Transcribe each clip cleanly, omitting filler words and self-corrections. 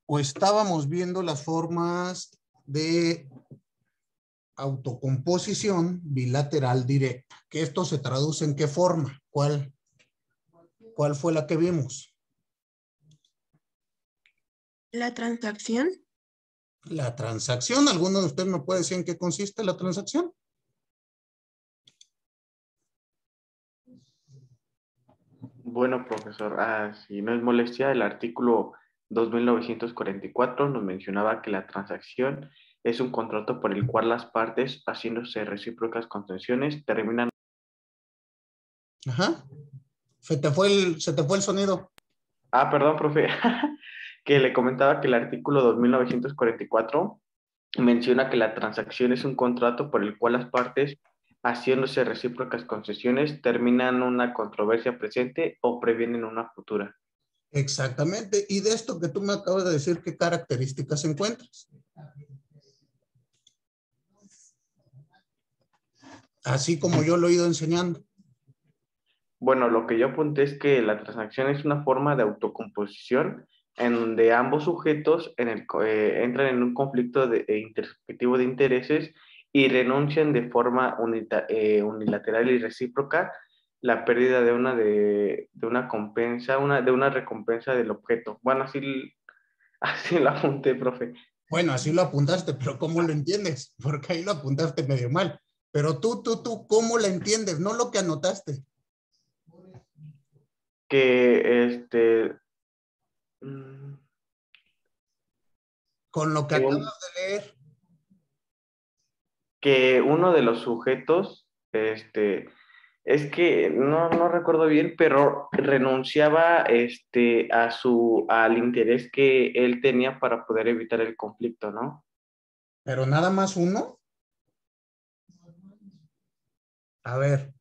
o estábamos viendo las formas de autocomposición bilateral directa. ¿Que esto se traduce en qué forma? ¿Cuál fue la que vimos? La transacción. La transacción. ¿Alguno de ustedes me puede decir en qué consiste la transacción? Bueno, profesor, si no es molestia, el artículo 2944 nos mencionaba que la transacción es un contrato por el cual las partes, haciéndose recíprocas concesiones, terminan. Ajá. Se te fue el sonido. Perdón, profe, que le comentaba que el artículo 2944 menciona que la transacción es un contrato por el cual las partes, haciéndose recíprocas concesiones, terminan una controversia presente o previenen una futura. Exactamente. Y de esto que tú me acabas de decir, ¿qué características encuentras? Así como yo lo he ido enseñando. Bueno, lo que yo apunté es que la transacción es una forma de autocomposición en donde ambos sujetos entran en un conflicto intersubjetivo de intereses y renuncian de forma unilateral y recíproca la pérdida de una recompensa del objeto. Bueno, así lo apunté, profe. Bueno, así lo apuntaste, pero ¿cómo lo entiendes? Porque ahí lo apuntaste medio mal. Pero tú, ¿cómo lo entiendes? No lo que anotaste. Que Con lo que acabas de leer. Que uno de los sujetos, es que no recuerdo bien, pero renunciaba al interés que él tenía para poder evitar el conflicto, ¿no? Pero nada más uno. A ver,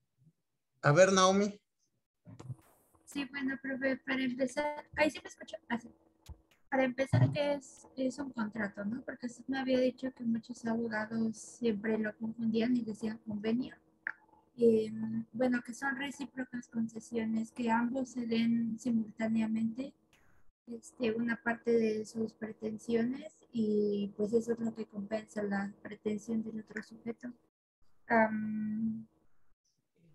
Naomi. Sí, bueno, profe, para empezar, ahí sí me escucho. Así. Para empezar, ¿qué es un contrato, no? Porque usted me había dicho que muchos abogados siempre lo confundían y decían convenio. Bueno, que son recíprocas concesiones que ambos se den simultáneamente una parte de sus pretensiones y pues eso es lo que compensa la pretensión del otro sujeto.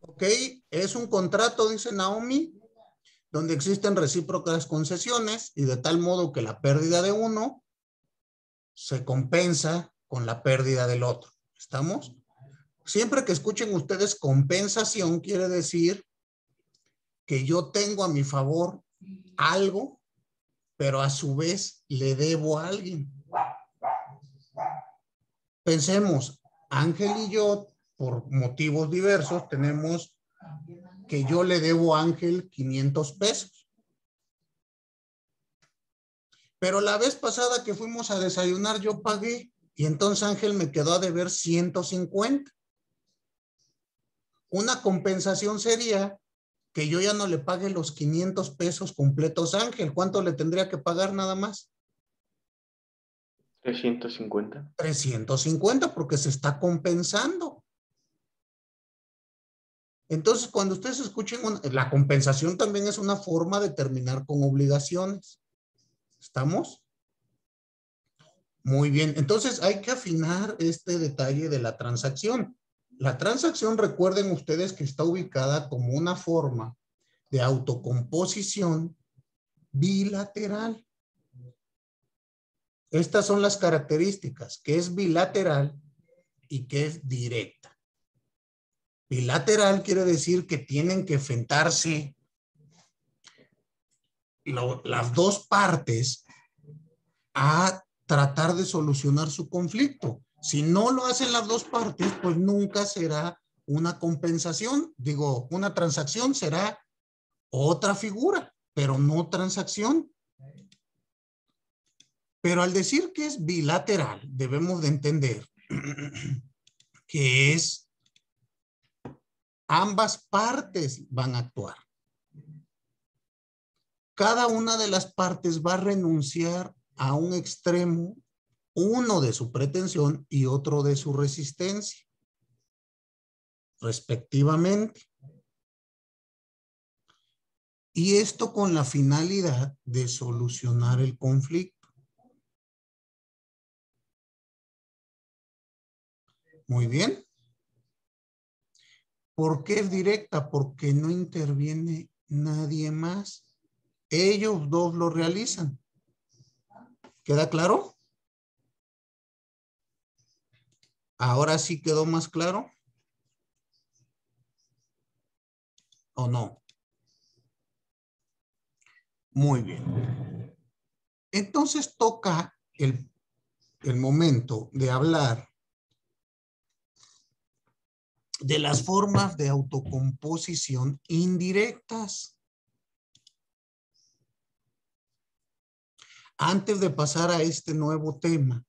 Ok, es un contrato, dice Naomi, donde existen recíprocas concesiones y de tal modo que la pérdida de uno se compensa con la pérdida del otro. ¿Estamos? Siempre que escuchen ustedes compensación, quiere decir que yo tengo a mi favor algo, pero a su vez le debo a alguien. Pensemos, Ángel y yo, por motivos diversos, tenemos que yo le debo a Ángel 500 pesos. Pero la vez pasada que fuimos a desayunar, yo pagué y entonces Ángel me quedó a deber 150. Una compensación sería que yo ya no le pague los 500 pesos completos a Ángel. ¿Cuánto le tendría que pagar nada más? 350. 350 porque se está compensando. Entonces, cuando ustedes escuchen, la compensación también es una forma de terminar con obligaciones. ¿Estamos? Muy bien. Entonces, hay que afinar este detalle de la transacción. La transacción, recuerden ustedes que está ubicada como una forma de autocomposición bilateral. Estas son las características, que es bilateral y que es directa. Bilateral quiere decir que tienen que enfrentarse las dos partes a tratar de solucionar su conflicto. Si no lo hacen las dos partes, pues nunca será una compensación. Digo, una transacción será otra figura, pero no transacción. Pero al decir que es bilateral, debemos de entender que es ambas partes van a actuar. Cada una de las partes va a renunciar a un extremo, uno de su pretensión y otro de su resistencia, respectivamente. Y esto con la finalidad de solucionar el conflicto. Muy bien. ¿Por qué es directa? Porque no interviene nadie más. Ellos dos lo realizan. ¿Queda claro? ¿Ahora sí quedó más claro? ¿O no? Muy bien. Entonces toca el momento de hablar de las formas de autocomposición indirectas. Antes de pasar a este nuevo tema,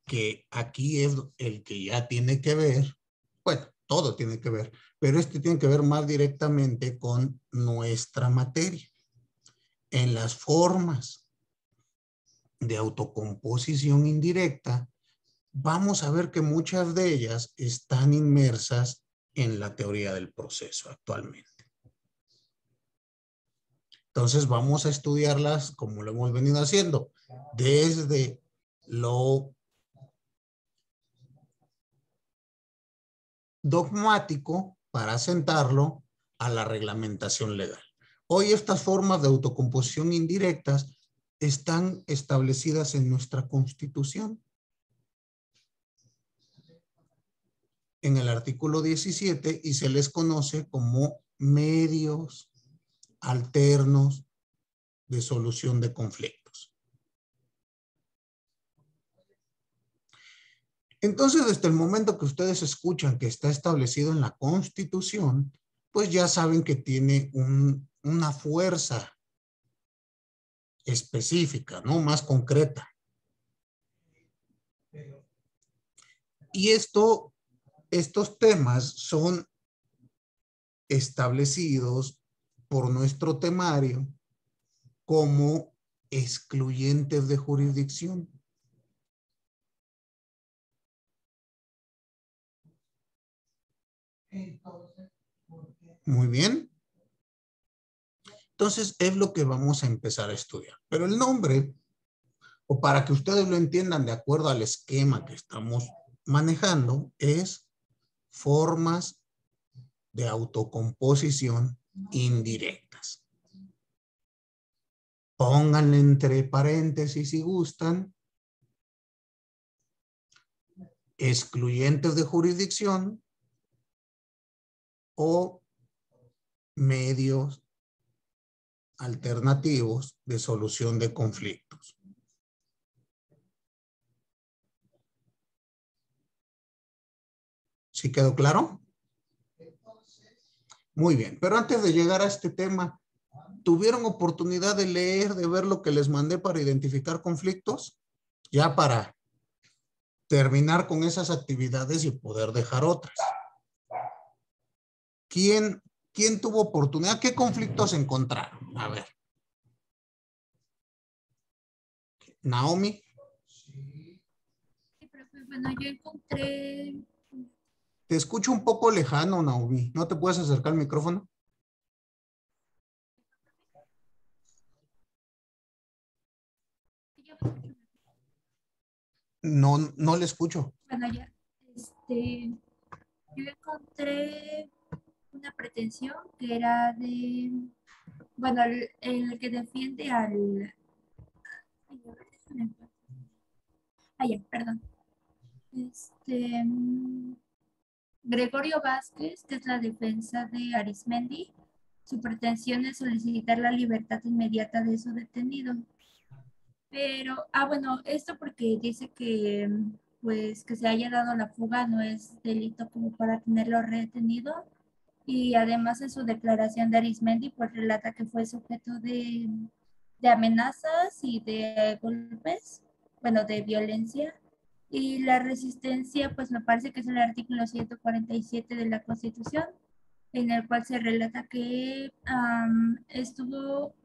que aquí es el que ya tiene que ver, bueno, todo tiene que ver, pero este tiene que ver más directamente con nuestra materia. En las formas de autocomposición indirecta, vamos a ver que muchas de ellas están inmersas en la teoría del proceso actualmente. Entonces vamos a estudiarlas como lo hemos venido haciendo, desde lo dogmático para sentarlo a la reglamentación legal. Hoy estas formas de autocomposición indirectas están establecidas en nuestra Constitución. En el artículo 17 y se les conoce como medios alternos de solución de conflictos. Entonces, desde el momento que ustedes escuchan que está establecido en la Constitución, pues ya saben que tiene una fuerza específica, ¿no? Más concreta. Y estos temas son establecidos por nuestro temario como excluyentes de jurisdicción. Muy bien. Entonces es lo que vamos a empezar a estudiar. Pero el nombre, o para que ustedes lo entiendan de acuerdo al esquema que estamos manejando, es formas de autocomposición indirectas. Pónganle entre paréntesis si gustan, excluyentes de jurisdicción o medios alternativos de solución de conflictos. ¿Sí quedó claro? Muy bien, pero antes de llegar a este tema, ¿tuvieron oportunidad de leer, de ver lo que les mandé para identificar conflictos? Ya para terminar con esas actividades y poder dejar otras. ¿Quién tuvo oportunidad? ¿Qué conflictos encontraron? A ver. Naomi. Sí, profe, bueno, yo encontré. Te escucho un poco lejano, Naomi. ¿No te puedes acercar al micrófono? No, no le escucho. Bueno, ya, yo encontré una pretensión que era de, bueno, el que defiende al, ay, a ver, déjame ver. Ya, perdón. Gregorio Vázquez, que es la defensa de Arismendi, su pretensión es solicitar la libertad inmediata de su detenido. Pero, bueno, esto porque dice que, pues, que se haya dado la fuga no es delito como para tenerlo retenido. Y además en su declaración de Arismendi, pues relata que fue sujeto de amenazas y de golpes, bueno, de violencia. Y la resistencia, pues me parece que es el artículo 147 de la Constitución, en el cual se relata que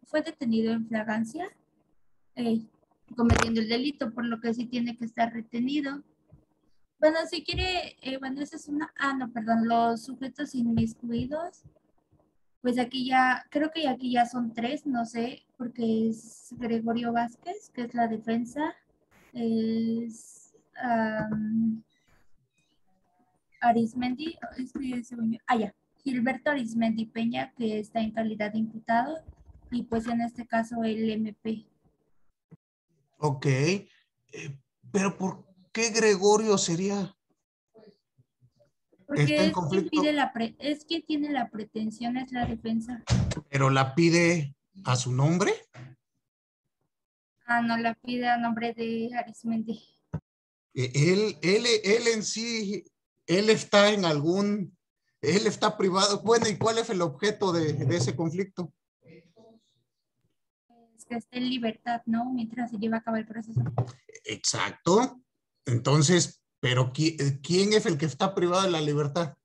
fue detenido en flagrancia, eh, cometiendo el delito, por lo que sí tiene que estar retenido. Bueno, si quiere, bueno, esa es una, no, perdón, los sujetos inmiscuidos, pues aquí ya, creo que aquí ya son tres, no sé, porque es Gregorio Vázquez, que es la defensa, es Arismendi, es que según yo, ya, Gilberto Arismendi Peña, que está en calidad de imputado, y pues en este caso el MP. Ok. Pero ¿por qué Gregorio sería? Está Porque en es quien conflicto, es quien tiene la pretensión, es la defensa. pero la pide a su nombre. Ah, no, la pide a nombre de Arismendi. Él en sí, él está en algún, él está privado. Bueno, ¿y cuál es el objeto de ese conflicto? Es que esté en libertad, ¿no? Mientras se lleva a cabo el proceso. Exacto. Entonces, pero ¿quién es el que está privado de la libertad?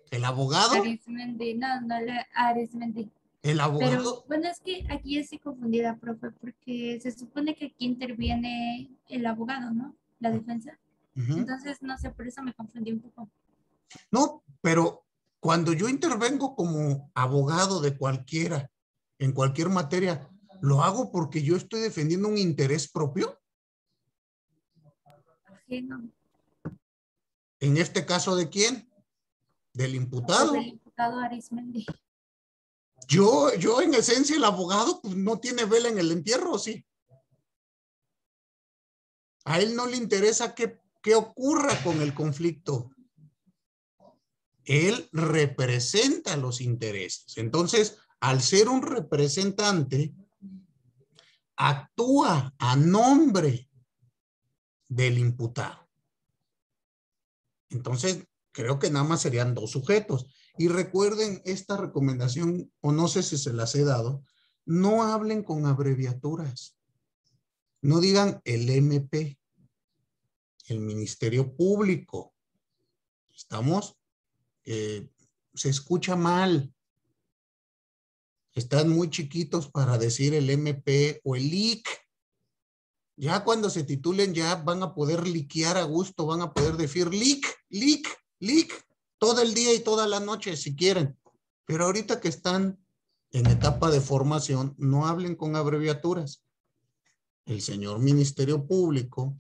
¿El abogado? Arismendi, no, no, Arismendi. ¿El Pero abogado? bueno, es que aquí estoy confundida, profe, porque se supone que aquí interviene el abogado, ¿no? La defensa. Ujú. Entonces, no sé, por eso me confundí un poco. No, pero cuando yo intervengo como abogado de cualquiera, en cualquier materia, ¿lo hago porque yo estoy defendiendo un interés propio? Ajeno, En este caso, ¿de quién? Del pues del imputado. imputado Arismendi. Yo en esencia, el abogado, pues no tiene vela en el entierro, ¿sí? A él no le interesa qué ocurra con el conflicto. Él representa los intereses. Entonces, al ser un representante, actúa a nombre del imputado. Entonces, creo que nada más serían dos sujetos. Y recuerden esta recomendación, o no sé si se las he dado, no hablen con abreviaturas. No digan el MP, el Ministerio Público. ¿Estamos? Se escucha mal. Están muy chiquitos para decir el MP o el LIC. Ya cuando se titulen ya van a poder liquear a gusto, van a poder decir LIC, LIC, LIC, todo el día y toda la noche si quieren. Pero ahorita que están en etapa de formación, no hablen con abreviaturas. El señor Ministerio Público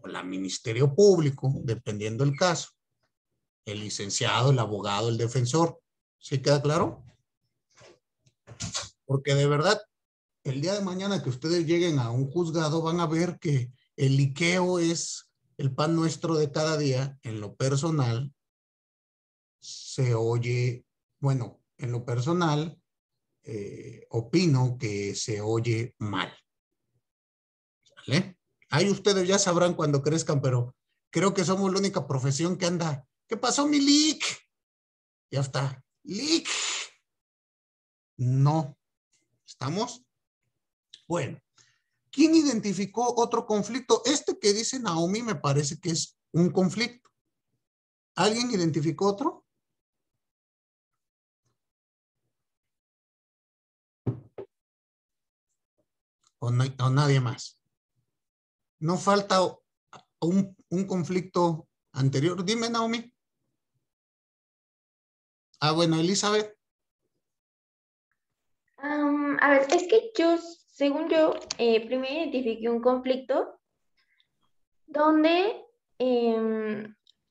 o la Ministerio Público, dependiendo del caso, el licenciado, el abogado, el defensor. ¿Sí queda claro? Porque de verdad, el día de mañana que ustedes lleguen a un juzgado van a ver que el liqueo es el pan nuestro de cada día. En lo personal, se oye, bueno, en lo personal, opino que se oye mal. ¿Vale? Ahí ustedes ya sabrán cuando crezcan, pero creo que somos la única profesión que anda. ¿Qué pasó, mi lic? Ya está. Lic. No. ¿Estamos? Bueno. ¿Quién identificó otro conflicto? Este que dice Naomi me parece que es un conflicto. ¿Alguien identificó otro? ¿O nadie más? No falta un conflicto anterior. Dime, Naomi. Ah, bueno, Elizabeth. A ver, es que yo, según yo, primero identifiqué un conflicto donde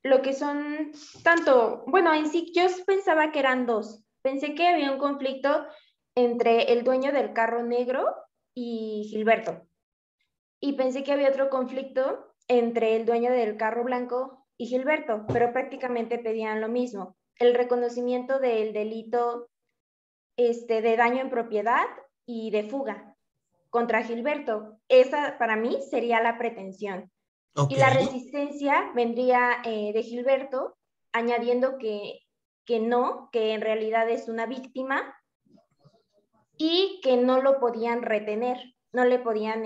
lo que son tanto, bueno, en sí yo pensaba que eran dos. Pensé que había un conflicto entre el dueño del carro negro y Gilberto. Y pensé que había otro conflicto entre el dueño del carro blanco y Gilberto, pero prácticamente pedían lo mismo, el reconocimiento del delito de daño en propiedad y de fuga contra Gilberto. Esa para mí sería la pretensión. Ok. Y la resistencia vendría de Gilberto, añadiendo que no, que en realidad es una víctima y que no lo podían retener, no le podían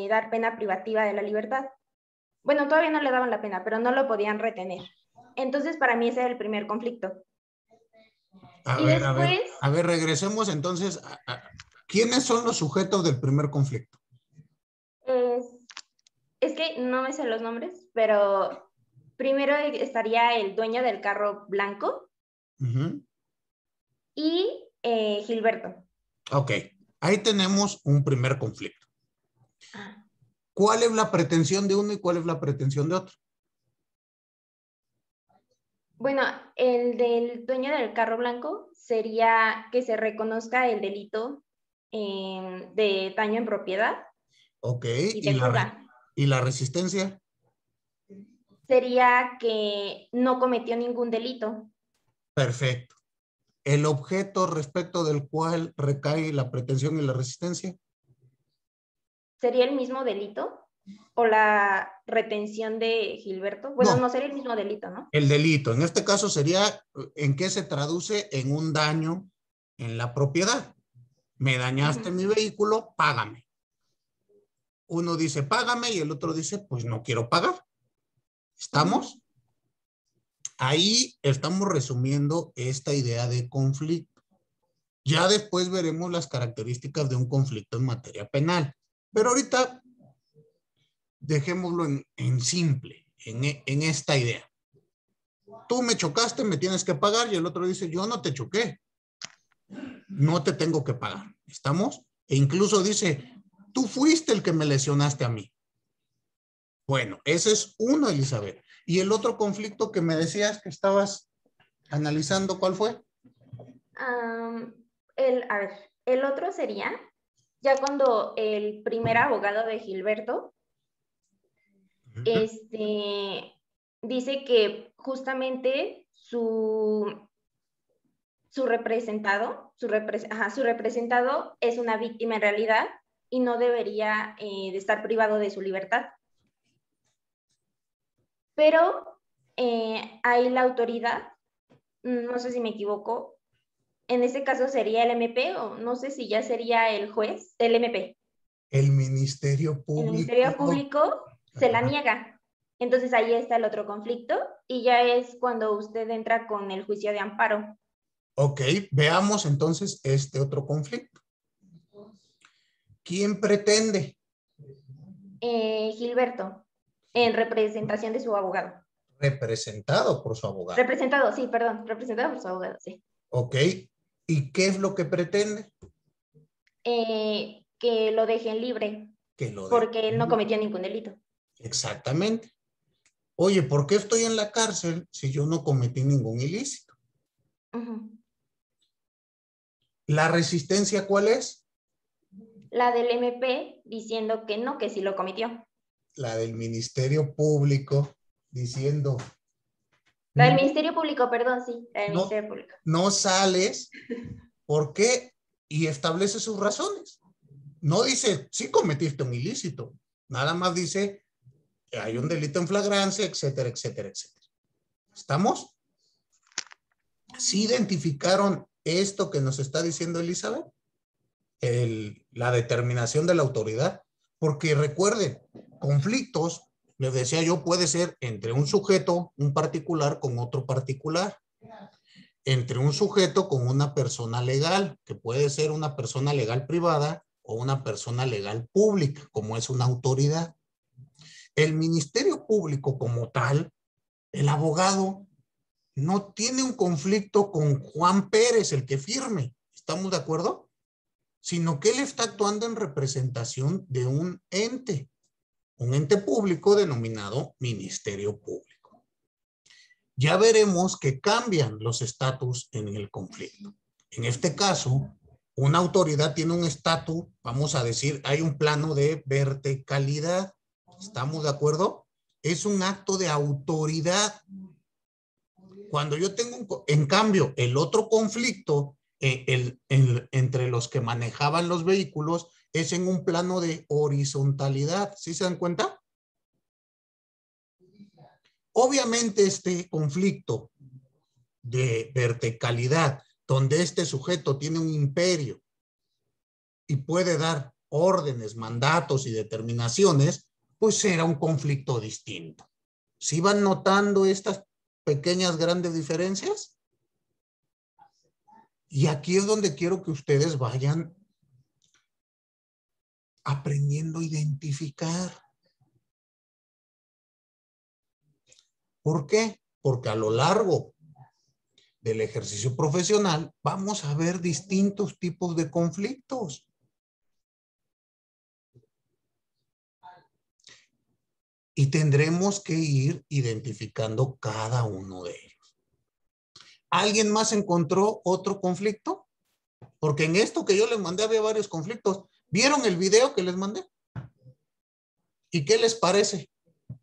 dar pena privativa de la libertad. Bueno, todavía no le daban la pena, pero no lo podían retener. Entonces, para mí ese era el primer conflicto. A Y ver, a ver, después, a ver, regresemos entonces. ¿Quiénes son los sujetos del primer conflicto? es, es que no me sé los nombres, pero primero estaría el dueño del carro blanco Uh-huh. y Gilberto. Ok, ahí tenemos un primer conflicto. ¿Cuál es la pretensión de uno y cuál es la pretensión de otro? Bueno, el del dueño del carro blanco sería que se reconozca el delito de daño en propiedad Ok, y de fuga. ¿y la resistencia? Sería que no cometió ningún delito. Perfecto. ¿El objeto respecto del cual recae la pretensión y la resistencia? ¿Sería el mismo delito? ¿O la retención de Gilberto? Bueno, No, no sería el mismo delito, ¿no? el delito. En este caso sería en qué se traduce en un daño en la propiedad. Me dañaste mi vehículo, págame. Uno dice págame y el otro dice pues no quiero pagar. ¿Estamos? Ahí estamos resumiendo esta idea de conflicto. Ya después veremos las características de un conflicto en materia penal. Pero ahorita dejémoslo en simple, en esta idea. Tú me chocaste, me tienes que pagar y el otro dice yo no te choqué. No te tengo que pagar. ¿Estamos? E incluso dice, tú fuiste el que me lesionaste a mí. Bueno, ese es uno, Elizabeth. Y el otro conflicto que me decías que estabas analizando, ¿cuál fue? A ver, el otro sería, ya cuando el primer abogado de Gilberto, dice que justamente su representado, su representado es una víctima en realidad y no debería de estar privado de su libertad. Pero ahí la autoridad, no sé si me equivoco, en este caso sería el MP o no sé si ya sería el juez, el MP. El Ministerio Público. El Ministerio Público se la niega. Entonces ahí está el otro conflicto y ya es cuando usted entra con el juicio de amparo. Ok, veamos entonces este otro conflicto. ¿Quién pretende? Gilberto, en representación de su abogado. Representado por su abogado. Representado, sí, perdón, representado por su abogado, sí. Ok, ¿y qué es lo que pretende? Que lo dejen libre, Que lo porque él no dejen. cometió ningún delito. Exactamente. Oye, ¿por qué estoy en la cárcel si yo no cometí ningún ilícito? ¿La resistencia cuál es? La del MP diciendo que no, que sí lo cometió. La del Ministerio Público diciendo... La del Ministerio Público, perdón, sí, la del Ministerio Público. No sales, ¿por qué? Y establece sus razones. No dice, sí cometiste un ilícito. Nada más dice, hay un delito en flagrancia, etcétera, etcétera, etcétera. ¿Estamos? ¿Sí identificaron esto que nos está diciendo Elizabeth? La determinación de la autoridad. Porque recuerden, conflictos, les decía yo, puede ser entre un sujeto, un particular, con otro particular. Entre un sujeto con una persona legal, que puede ser una persona legal privada o una persona legal pública, como es una autoridad. El Ministerio Público como tal, el abogado, no tiene un conflicto con Juan Pérez, el que firme. ¿Estamos de acuerdo? Sino que él está actuando en representación de un ente público denominado Ministerio Público. Ya veremos que cambian los estatus en el conflicto. En este caso, una autoridad tiene un estatus, vamos a decir, hay un plano de verticalidad. ¿Estamos de acuerdo? Es un acto de autoridad. Cuando yo tengo, en cambio, el otro conflicto entre los que manejaban los vehículos es en un plano de horizontalidad. ¿Sí se dan cuenta? Obviamente este conflicto de verticalidad, donde este sujeto tiene un imperio y puede dar órdenes, mandatos y determinaciones, pues será un conflicto distinto. ¿Sí van notando estas pequeñas grandes diferencias? Y aquí es donde quiero que ustedes vayan aprendiendo a identificar. ¿Por qué? Porque a lo largo del ejercicio profesional vamos a ver distintos tipos de conflictos. Y tendremos que ir identificando cada uno de ellos. ¿Alguien más encontró otro conflicto? Porque en esto que yo les mandé había varios conflictos. ¿Vieron el video que les mandé? ¿Y qué les parece?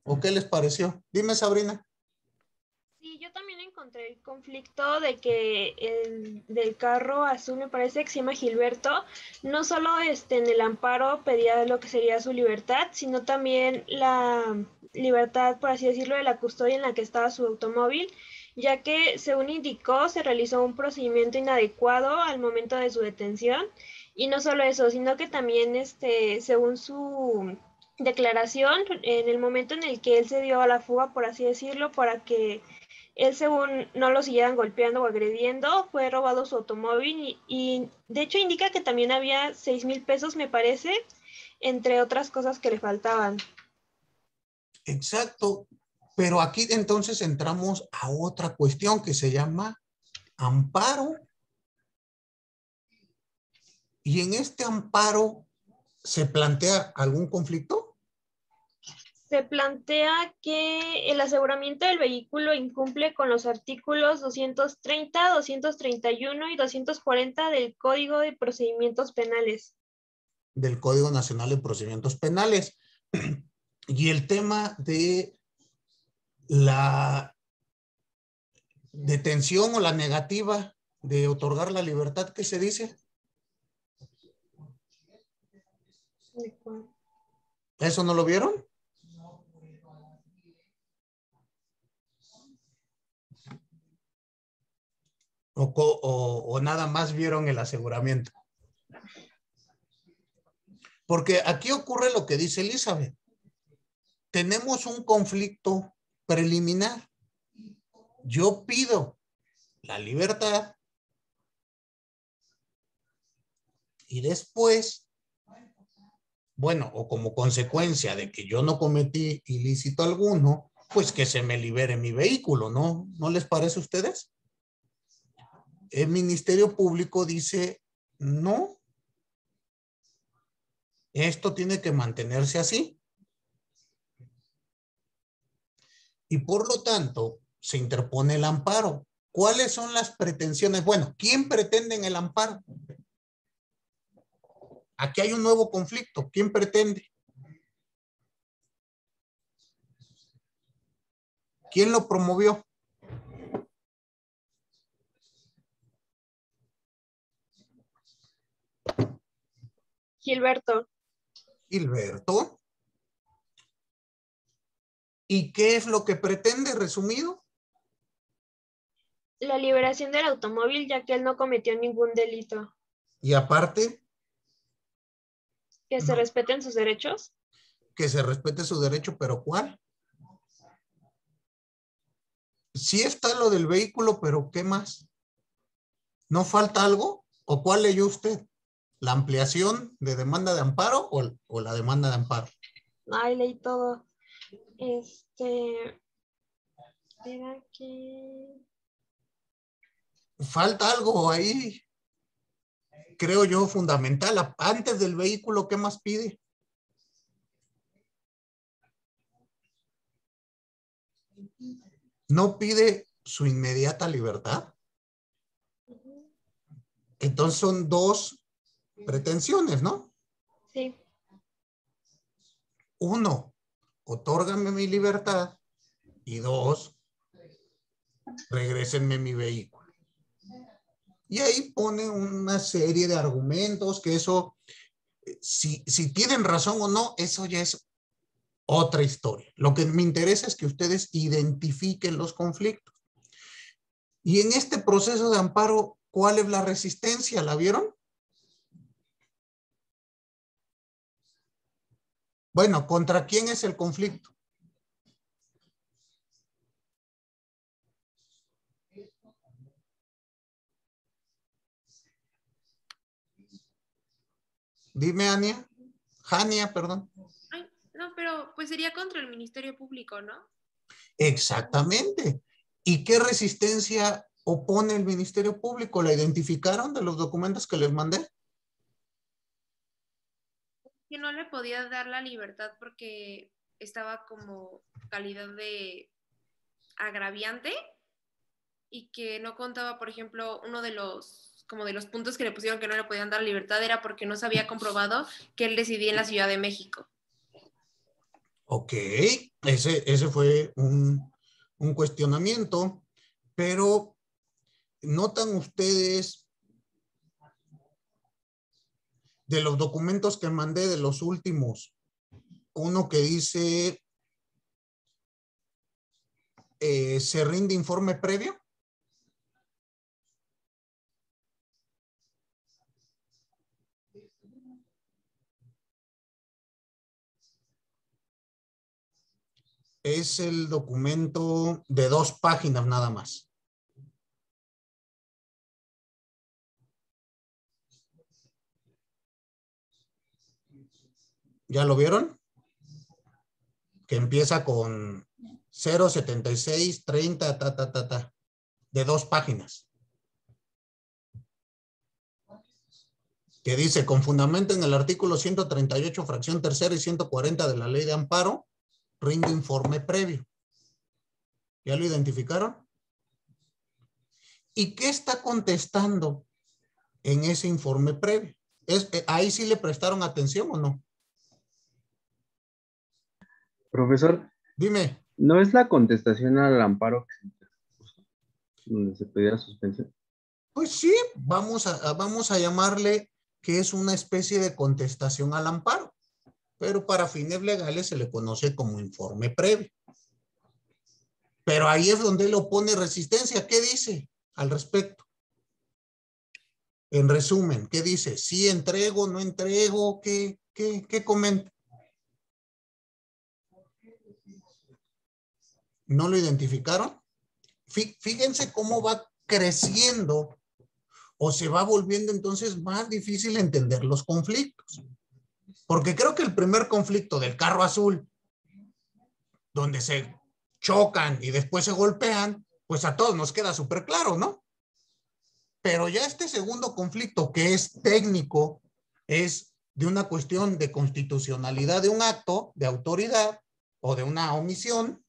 ¿O qué les pareció? Dime, Sabrina. Sí, yo también encontré el conflicto de que el del carro azul, me parece que se llama Gilberto, no solo en el amparo pedía lo que sería su libertad, sino también la libertad, por así decirlo, de la custodia en la que estaba su automóvil, ya que, según indicó, se realizó un procedimiento inadecuado al momento de su detención. Y no solo eso, sino que también, según su declaración, en el momento en el que él se dio a la fuga, por así decirlo, para que él, según no lo siguieran golpeando o agrediendo, fue robado su automóvil y de hecho indica que también había 6,000 pesos, me parece, entre otras cosas que le faltaban. Exacto. Pero aquí entonces entramos a otra cuestión que se llama amparo. Y en este amparo se plantea algún conflicto. Se plantea que el aseguramiento del vehículo incumple con los artículos 230, 231 y 240 del Código de Procedimientos Penales. Del Código Nacional de Procedimientos Penales. Y el tema de la detención o la negativa de otorgar la libertad, ¿qué se dice? ¿Eso no lo vieron? O nada más vieron el aseguramiento. Porque aquí ocurre lo que dice Elizabeth. Tenemos un conflicto preliminar. Yo pido la libertad y después, bueno, o como consecuencia de que yo no cometí ilícito alguno, pues que se me libere mi vehículo, ¿no? ¿No les parece a ustedes? El Ministerio Público dice, no, esto tiene que mantenerse así. Y por lo tanto, se interpone el amparo. ¿Cuáles son las pretensiones? Bueno, ¿quién pretende en el amparo? Aquí hay un nuevo conflicto. ¿Quién pretende? ¿Quién lo promovió? Gilberto. Gilberto. ¿Y qué es lo que pretende, resumido? La liberación del automóvil, ya que él no cometió ningún delito. Y aparte, Que se respeten sus derechos. que se respete su derecho, pero ¿cuál? Sí está lo del vehículo, pero ¿qué más? ¿No falta algo? ¿O cuál leyó usted? ¿La ampliación de demanda de amparo o la demanda de amparo? Ay, leí todo. Era que... Falta algo ahí, creo yo, fundamental. Antes del vehículo, ¿qué más pide? ¿No pide su inmediata libertad? Entonces son dos pretensiones, ¿no? Sí. Uno, otórgame mi libertad. Y dos, regrésenme mi vehículo. Y ahí pone una serie de argumentos que eso, si tienen razón o no, eso ya es otra historia. Lo que me interesa es que ustedes identifiquen los conflictos. Y en este proceso de amparo, ¿cuál es la resistencia? ¿La vieron? Bueno, ¿contra quién es el conflicto? Dime, Ania. Jania, perdón. Ay, no, pero pues sería contra el Ministerio Público, ¿no? Exactamente. ¿Y qué resistencia opone el Ministerio Público? ¿La identificaron de los documentos que les mandé? Que no le podía dar la libertad porque estaba como calidad de agraviante. y que no contaba, por ejemplo, uno de los, como de los puntos que le pusieron que no le podían dar libertad era porque no se había comprobado que él residía en la Ciudad de México. Ok, ese fue un cuestionamiento, pero ¿notan ustedes de los documentos que mandé de los últimos, uno que dice se rinde informe previo? Es el documento de 2 páginas nada más. ¿Ya lo vieron? Que empieza con 076 30 de 2 páginas. Que dice, con fundamento en el artículo 138, fracción tercera y 140 de la Ley de Amparo, rinde informe previo. ¿Ya lo identificaron? ¿Y qué está contestando en ese informe previo? ¿Ahí sí le prestaron atención o no? Profesor, Dime. ¿no es la contestación al amparo que se interpuso, donde se pedía suspensión? Pues sí, vamos a llamarle que es una especie de contestación al amparo, pero para fines legales se le conoce como informe previo. Pero ahí es donde él opone resistencia. ¿Qué dice al respecto? En resumen, ¿qué dice? ¿Sí entrego, no entrego? ¿Qué comenta? ¿No lo identificaron? Fíjense cómo va creciendo o se va volviendo entonces más difícil entender los conflictos. Porque creo que el primer conflicto del carro azul, donde se chocan y después se golpean, pues a todos nos queda súper claro, ¿no? Pero ya este segundo conflicto, que es técnico, es de una cuestión de constitucionalidad de un acto, de autoridad o de una omisión,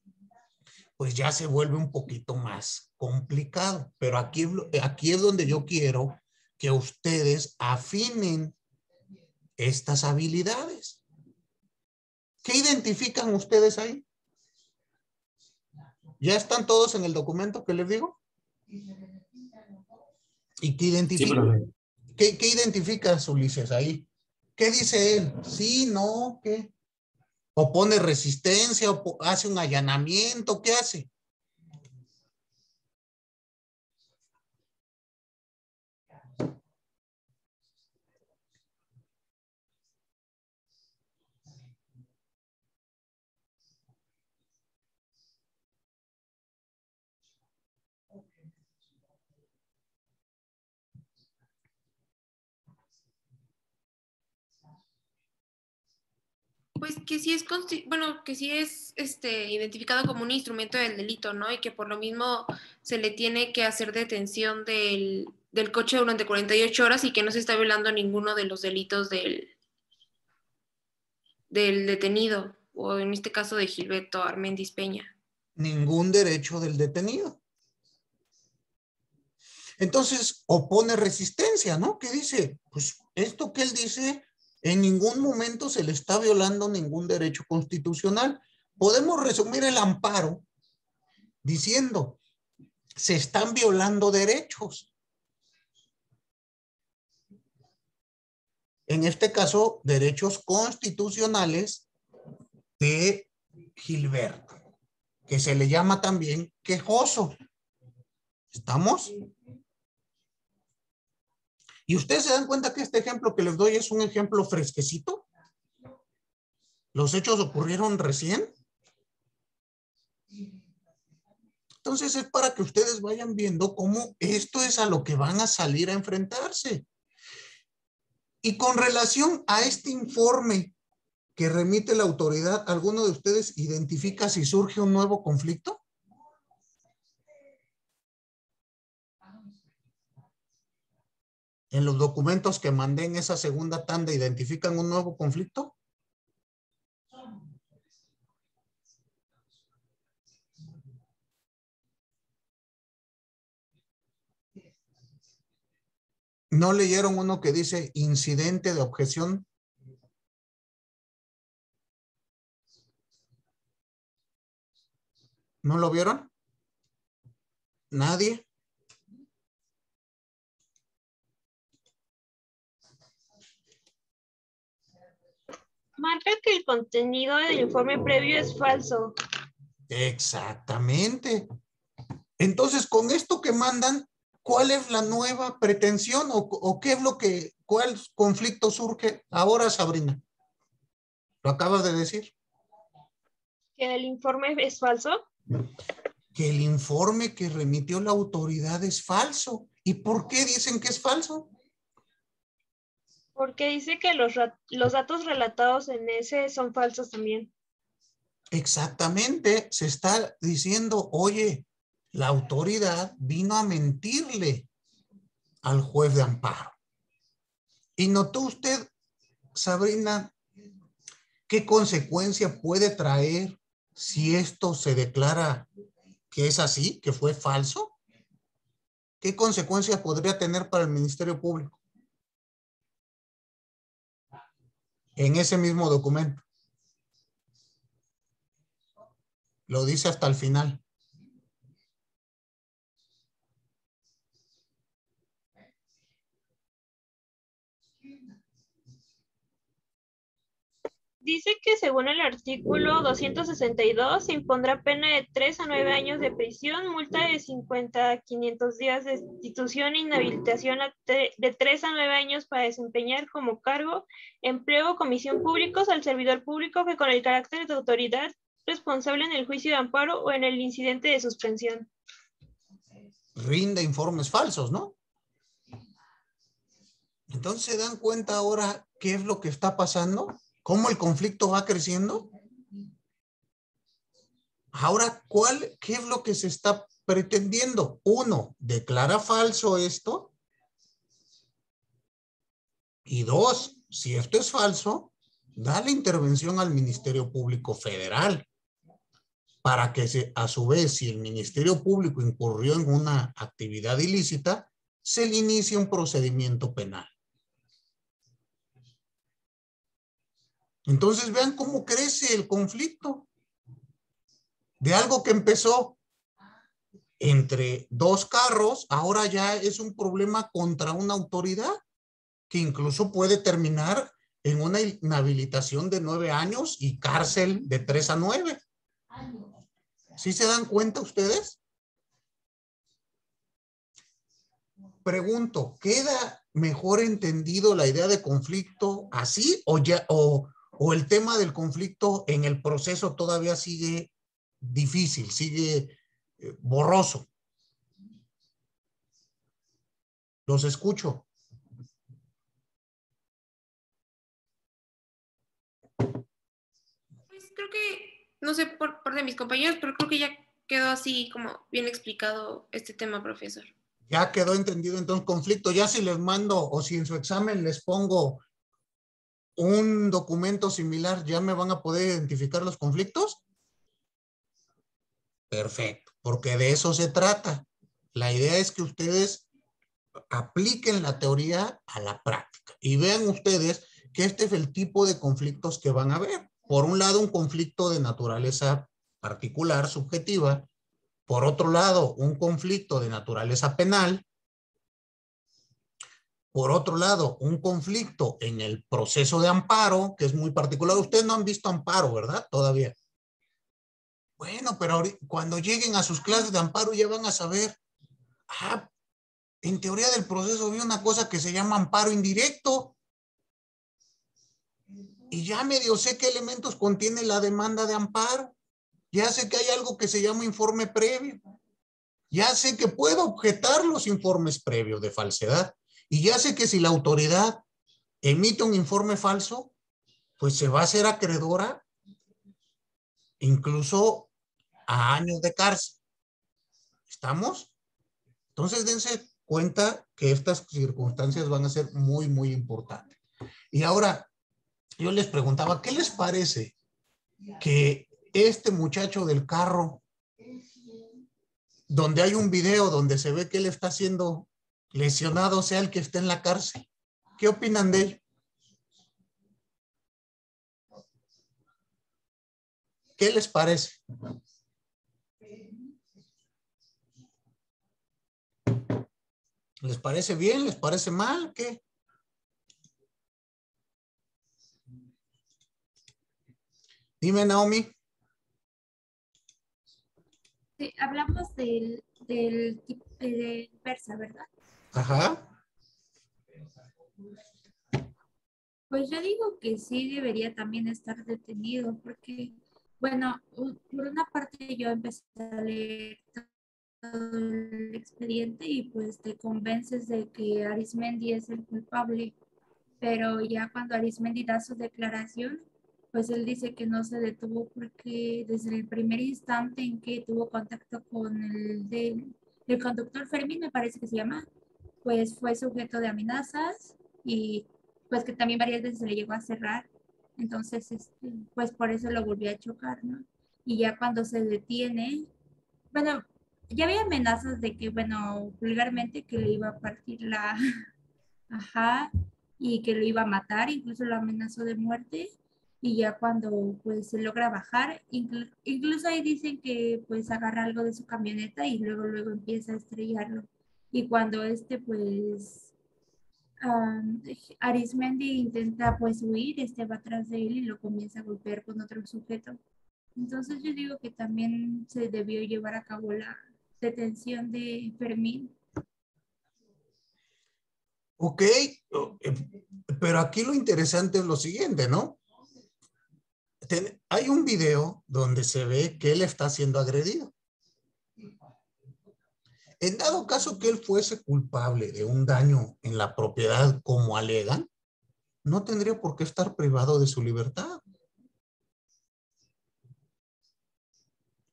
pues ya se vuelve un poquito más complicado. Pero aquí es donde yo quiero que ustedes afinen estas habilidades. ¿Qué identifican ustedes ahí? ¿Ya están todos en el documento que les digo? ¿Y qué identifica? Sí, ¿Qué identificas, Ulises, ahí? ¿Qué dice él? ¿Sí, no? ¿Qué? ¿Opone resistencia? ¿Hace un allanamiento? ¿Qué hace? Pues que sí es, bueno, que sí es identificado como un instrumento del delito, ¿no? Y que por lo mismo se le tiene que hacer detención del coche durante 48 horas y que no se está violando ninguno de los delitos del detenido, o en este caso de Gilberto Armendis Peña. Ningún derecho del detenido. Entonces, opone resistencia, ¿no? ¿Qué dice? Pues esto que él dice, en ningún momento se le está violando ningún derecho constitucional. Podemos resumir el amparo diciendo, se están violando derechos. En este caso, derechos constitucionales de Gilberto, que se le llama también quejoso. ¿Estamos? Y ustedes se dan cuenta que este ejemplo que les doy es un ejemplo fresquecito. Los hechos ocurrieron recién. Entonces es para que ustedes vayan viendo cómo esto es a lo que van a salir a enfrentarse. Y con relación a este informe que remite la autoridad, ¿alguno de ustedes identifica si surge un nuevo conflicto? En los documentos que mandé en esa segunda tanda, ¿identifican un nuevo conflicto? ¿No leyeron uno que dice incidente de objeción? ¿No lo vieron? ¿Nadie? Marca que el contenido del informe previo es falso. Exactamente. Entonces, con esto que mandan, ¿cuál es la nueva pretensión o qué es lo que, cuál conflicto surge ahora, Sabrina? ¿Lo acabas de decir? ¿Que el informe es falso? Que el informe que remitió la autoridad es falso. ¿Y por qué dicen que es falso? Porque dice que los datos relatados en ese son falsos también. Exactamente, se está diciendo, oye, la autoridad vino a mentirle al juez de amparo. ¿Y notó usted, Sabrina, qué consecuencia puede traer si esto se declara que es así, que fue falso? ¿Qué consecuencia podría tener para el Ministerio Público en ese mismo documento? Lo dice hasta el final. Dice que según el artículo 262 se impondrá pena de 3 a 9 años de prisión, multa de 50 a 500 días de destitución e inhabilitación de 3 a 9 años para desempeñar como cargo, empleo o comisión públicos al servidor público que con el carácter de autoridad responsable en el juicio de amparo o en el incidente de suspensión. Rinde informes falsos, ¿no? Entonces, ¿se dan cuenta ahora qué es lo que está pasando? ¿Cómo el conflicto va creciendo? Ahora, ¿qué es lo que se está pretendiendo? Uno, declara falso esto. Y dos, si esto es falso, da la intervención al Ministerio Público Federal para que a su vez, si el Ministerio Público incurrió en una actividad ilícita, se le inicie un procedimiento penal. Entonces vean cómo crece el conflicto de algo que empezó entre dos carros, ahora ya es un problema contra una autoridad que incluso puede terminar en una inhabilitación de 9 años y cárcel de 3 a 9. ¿Sí se dan cuenta ustedes? Pregunto, ¿queda mejor entendido la idea de conflicto así o el tema del conflicto en el proceso todavía sigue difícil, sigue borroso? Los escucho. Pues creo que, no sé por parte de mis compañeros, pero creo que ya quedó así como bien explicado este tema, profesor. Ya quedó entendido entonces conflicto. Ya si les mando o si en su examen les pongo un documento similar, ¿ya me van a poder identificar los conflictos? Perfecto, porque de eso se trata. La idea es que ustedes apliquen la teoría a la práctica y vean ustedes que este es el tipo de conflictos que van a ver. Por un lado, un conflicto de naturaleza particular, subjetiva. Por otro lado, un conflicto de naturaleza penal. Por otro lado, un conflicto en el proceso de amparo, que es muy particular. Ustedes no han visto amparo, ¿verdad? Todavía. Bueno, pero cuando lleguen a sus clases de amparo ya van a saber. En teoría del proceso había una cosa que se llama amparo indirecto. Y ya medio sé qué elementos contiene la demanda de amparo. Ya sé que hay algo que se llama informe previo. Ya sé que puedo objetar los informes previos de falsedad. Y ya sé que si la autoridad emite un informe falso, pues se va a hacer acreedora incluso a años de cárcel. ¿Estamos? Entonces dense cuenta que estas circunstancias van a ser muy, muy importantes. Y ahora, yo les preguntaba, ¿qué les parece que este muchacho del carro, donde hay un video donde se ve que él está haciendo lesionado sea el que esté en la cárcel. ¿Qué opinan de ello? ¿Qué les parece? ¿Les parece bien? ¿Les parece mal? ¿Qué? Dime, Naomi. Sí, hablamos del tipo de persa, ¿verdad? Ajá. Pues yo digo que sí debería también estar detenido, porque, bueno, por una parte yo empecé a leer todo el expediente y pues te convences de que Arismendi es el culpable, pero ya cuando Arismendi da su declaración, pues él dice que no se detuvo porque desde el primer instante en que tuvo contacto con el conductor Fermín, me parece que se llama, pues fue sujeto de amenazas y pues que también varias veces se le llegó a cerrar. Entonces, pues por eso lo volvió a chocar, ¿no? Y ya cuando se detiene, bueno, ya había amenazas de que, bueno, vulgarmente que le iba a partir la, ajá, y que lo iba a matar, incluso lo amenazó de muerte. Y ya cuando pues se logra bajar, incluso ahí dicen que pues agarra algo de su camioneta y luego empieza a estrellarlo. Y cuando pues um, Arismendi intenta pues huir, va atrás de él y lo comienza a golpear con otro sujeto. Entonces yo digo que también se debió llevar a cabo la detención de Fermín. Ok, pero aquí lo interesante es lo siguiente, ¿no? Hay un video donde se ve que él está siendo agredido. En dado caso que él fuese culpable de un daño en la propiedad como alegan, no tendría por qué estar privado de su libertad.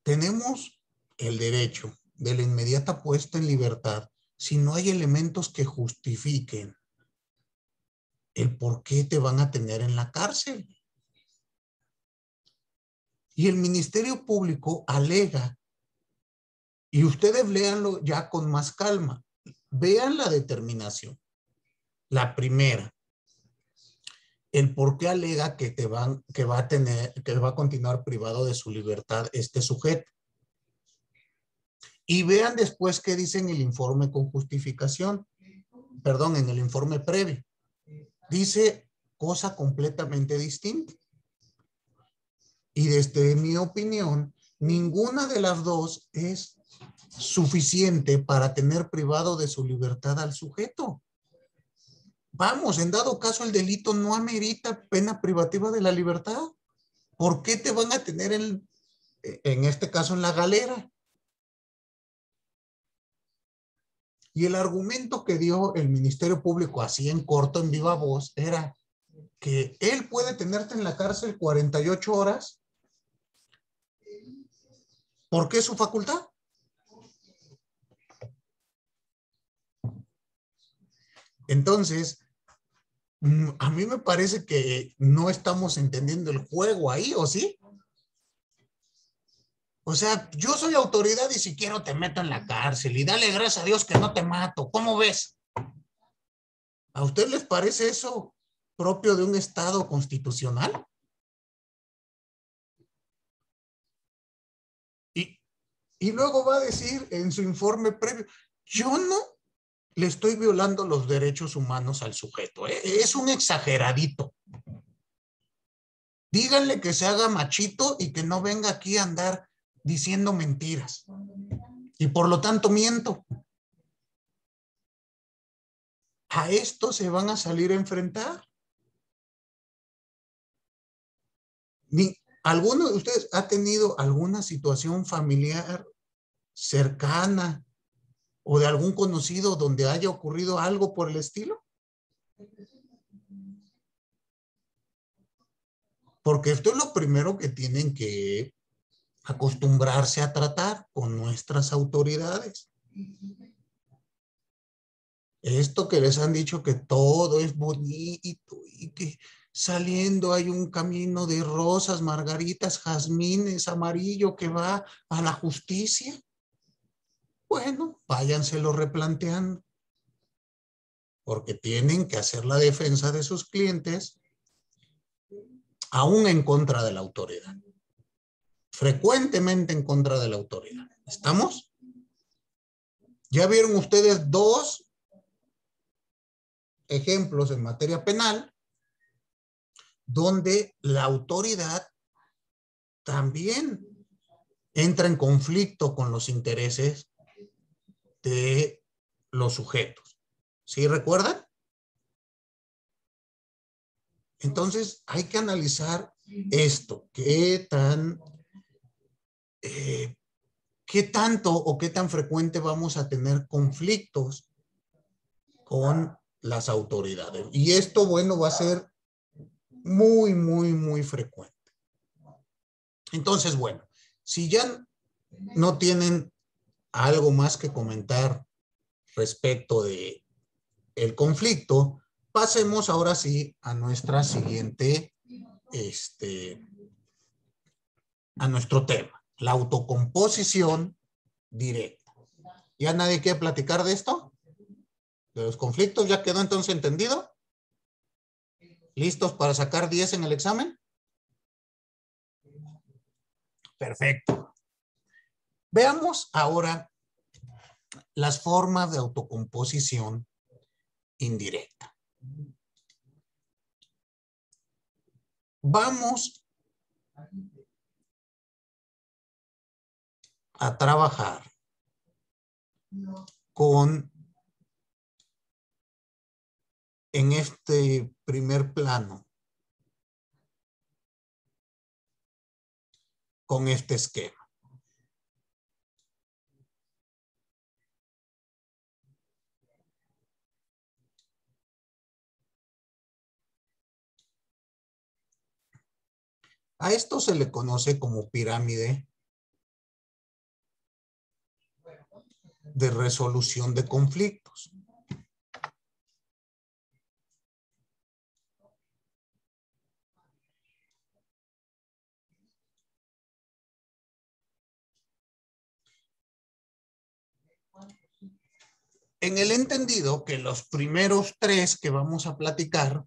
Tenemos el derecho de la inmediata puesta en libertad si no hay elementos que justifiquen el por qué te van a tener en la cárcel. Y el Ministerio Público alega, y ustedes léanlo ya con más calma, vean la determinación. La primera, el por qué alega que va a continuar privado de su libertad este sujeto. Y vean después qué dice en el informe con justificación, perdón, en el informe previo. Dice cosa completamente distinta. Y desde mi opinión, ninguna de las dos es suficiente para tener privado de su libertad al sujeto. Vamos, en dado caso el delito no amerita pena privativa de la libertad. ¿Por qué te van a tener en este caso en la galera? Y el argumento que dio el Ministerio Público así en corto, en viva voz, era que él puede tenerte en la cárcel 48 horas porque es su facultad. Entonces, a mí me parece que no estamos entendiendo el juego ahí, ¿o sí? O sea, yo soy autoridad y si quiero te meto en la cárcel y dale gracias a Dios que no te mato. ¿Cómo ves? ¿A usted les parece eso propio de un Estado constitucional? Y luego va a decir en su informe previo, yo no le estoy violando los derechos humanos al sujeto. Es un exageradito. Díganle que se haga machito y que no venga aquí a andar diciendo mentiras. Y por lo tanto miento. ¿A esto se van a salir a enfrentar? ¿Alguno de ustedes ha tenido alguna situación familiar cercana o de algún conocido donde haya ocurrido algo por el estilo? Porque esto es lo primero que tienen que acostumbrarse a tratar con nuestras autoridades. Esto que les han dicho que todo es bonito y que saliendo hay un camino de rosas, margaritas, jazmines, amarillo que va a la justicia. Bueno, váyanselo replanteando. porque tienen que hacer la defensa de sus clientes aún en contra de la autoridad. Frecuentemente en contra de la autoridad. ¿Estamos? Ya vieron ustedes dos ejemplos en materia penal donde la autoridad también entra en conflicto con los intereses de los sujetos. ¿Sí recuerdan? Entonces hay que analizar esto. ¿Qué tanto o qué tan frecuente vamos a tener conflictos con las autoridades? Y esto, bueno, va a ser muy, muy, muy frecuente. Entonces, bueno, si ya no tienen algo más que comentar respecto de el conflicto, pasemos ahora sí a nuestra siguiente, a nuestro tema, la autocomposición directa. ¿Ya nadie quiere platicar de esto? ¿De los conflictos? ¿Ya quedó entonces entendido? ¿Listos para sacar 10 en el examen? Perfecto. Veamos ahora las formas de autocomposición indirecta. Vamos a trabajar en este primer plano, con este esquema. A esto se le conoce como pirámide de resolución de conflictos. En el entendido que los primeros tres que vamos a platicar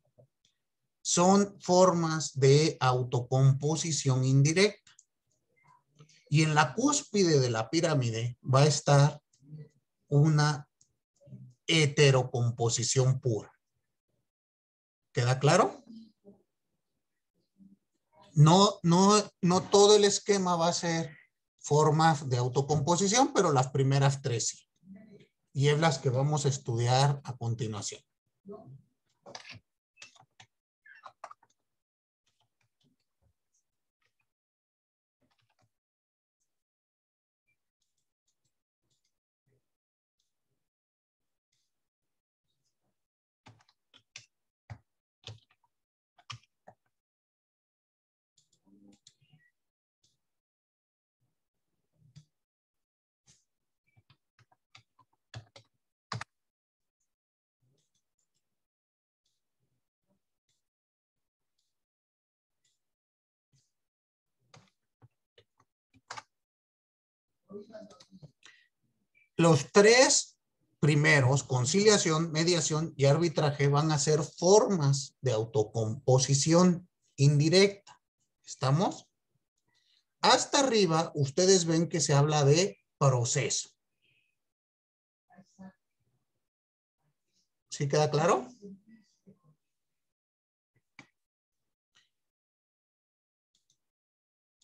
son formas de autocomposición indirecta. Y en la cúspide de la pirámide va a estar una heterocomposición pura. ¿Queda claro? No todo el esquema va a ser formas de autocomposición, pero las primeras tres sí. Y es las que vamos a estudiar a continuación. Los tres primeros, conciliación, mediación y arbitraje, van a ser formas de autocomposición indirecta. ¿Estamos? Hasta arriba, ustedes ven que se habla de proceso. ¿Sí queda claro?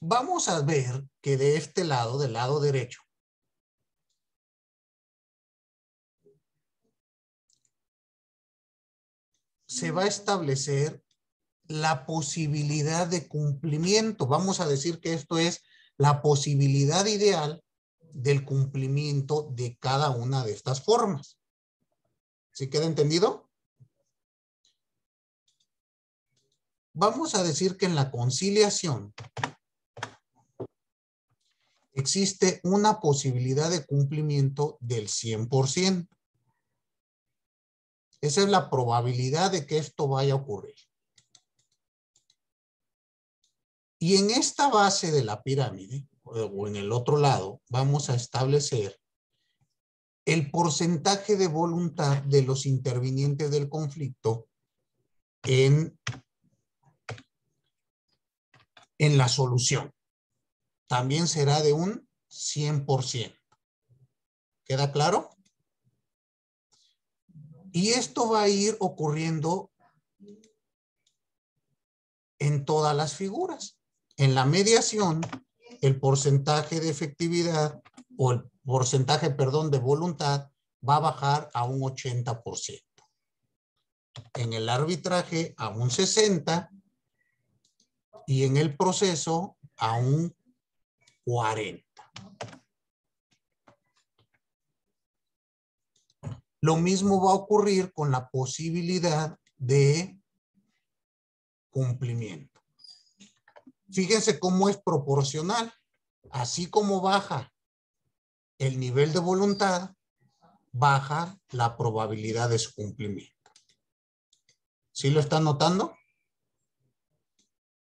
Vamos a ver que de este lado, del lado derecho, se va a establecer la posibilidad de cumplimiento. Vamos a decir que esto es la posibilidad ideal del cumplimiento de cada una de estas formas. ¿Sí queda entendido? Vamos a decir que en la conciliación existe una posibilidad de cumplimiento del 100%. Esa es la probabilidad de que esto vaya a ocurrir. Y en esta base de la pirámide, o en el otro lado, vamos a establecer el porcentaje de voluntad de los intervinientes del conflicto en la solución. También será de un 100%. ¿Queda claro? Y esto va a ir ocurriendo en todas las figuras. En la mediación, el porcentaje de efectividad o el porcentaje, perdón, de voluntad va a bajar a un 80%. En el arbitraje a un 60% y en el proceso a un 40%. Lo mismo va a ocurrir con la posibilidad de cumplimiento. Fíjense cómo es proporcional. Así como baja el nivel de voluntad, baja la probabilidad de su cumplimiento. ¿Sí lo están notando?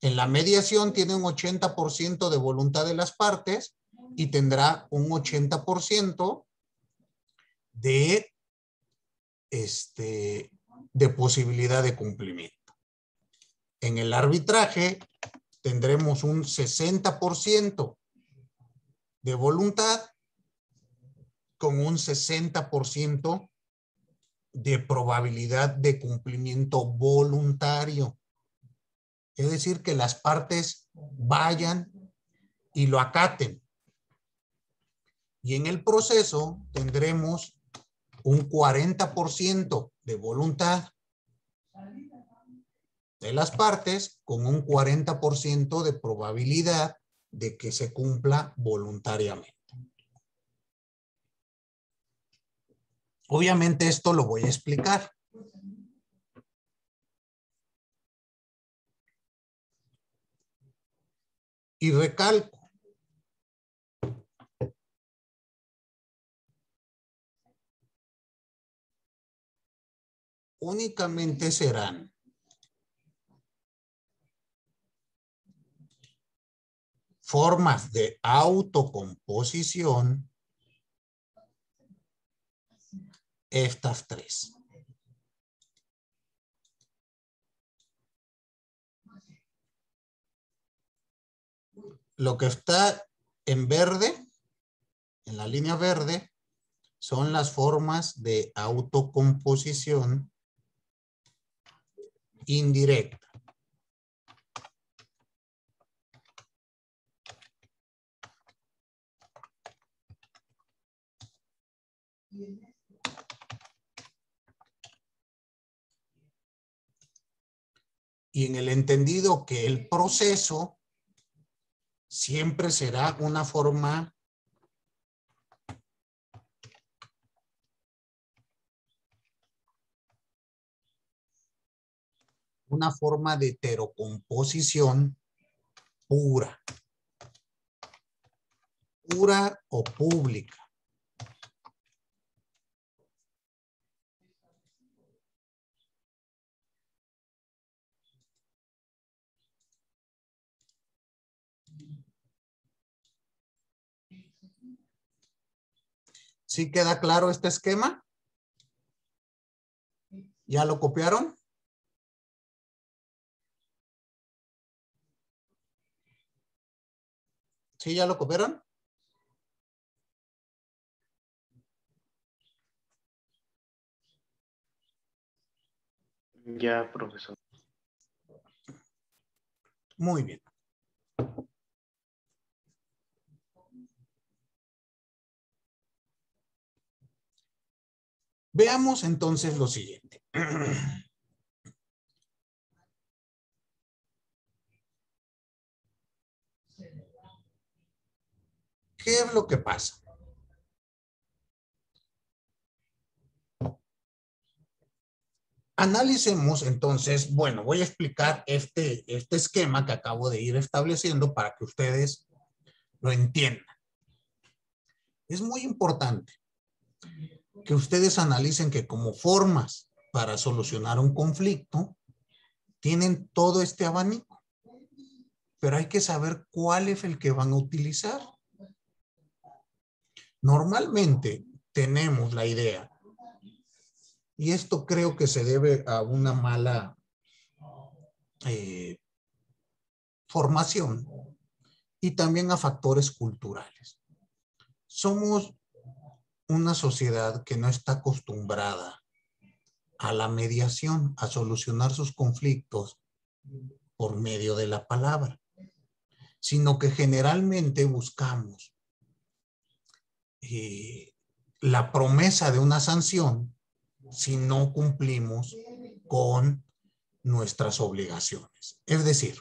En la mediación tiene un 80% de voluntad de las partes y tendrá un 80% de posibilidad de cumplimiento. En el arbitraje tendremos un 60% de voluntad con un 60% de probabilidad de cumplimiento voluntario. Es decir, que las partes vayan y lo acaten. Y en el proceso tendremos un 40% de voluntad de las partes con un 40% de probabilidad de que se cumpla voluntariamente. Obviamente esto lo voy a explicar. Y recalco. Únicamente serán formas de autocomposición estas tres. Lo que está en verde, en la línea verde, son las formas de autocomposición indirecta. Y en el entendido que el proceso siempre será una forma de heterocomposición pura o pública. ¿Sí queda claro este esquema? ¿Ya lo copiaron? ¿Sí ya lo copiaron? Ya, profesor. Muy bien. Veamos entonces lo siguiente. ¿Qué es lo que pasa? Analicemos entonces, bueno, voy a explicar este esquema que acabo de ir estableciendo para que ustedes lo entiendan. Es muy importante que ustedes analicen que como formas para solucionar un conflicto tienen todo este abanico, pero hay que saber cuál es el que van a utilizar. Normalmente, tenemos la idea, y esto creo que se debe a una mala formación y también a factores culturales. Somos una sociedad que no está acostumbrada a la mediación, a solucionar sus conflictos por medio de la palabra, sino que generalmente buscamos la promesa de una sanción si no cumplimos con nuestras obligaciones. Es decir,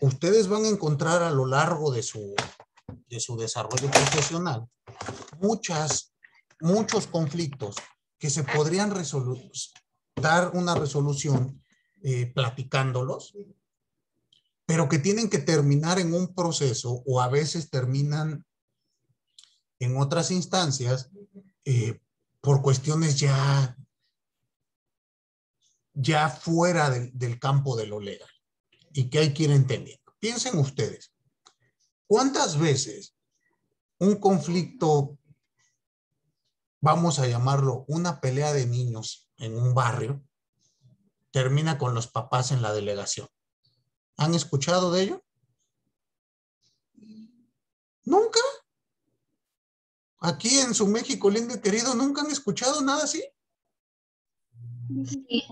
ustedes van a encontrar a lo largo de su desarrollo profesional muchos conflictos que se podrían dar una resolución platicándolos, pero que tienen que terminar en un proceso o a veces terminan en otras instancias por cuestiones ya fuera del campo de lo legal y que hay que ir entendiendo. Piensen ustedes, ¿cuántas veces un conflicto, vamos a llamarlo una pelea de niños en un barrio, termina con los papás en la delegación? ¿Han escuchado de ello? ¿Nunca? Aquí en su México lindo y querido, ¿nunca han escuchado nada así? Sí.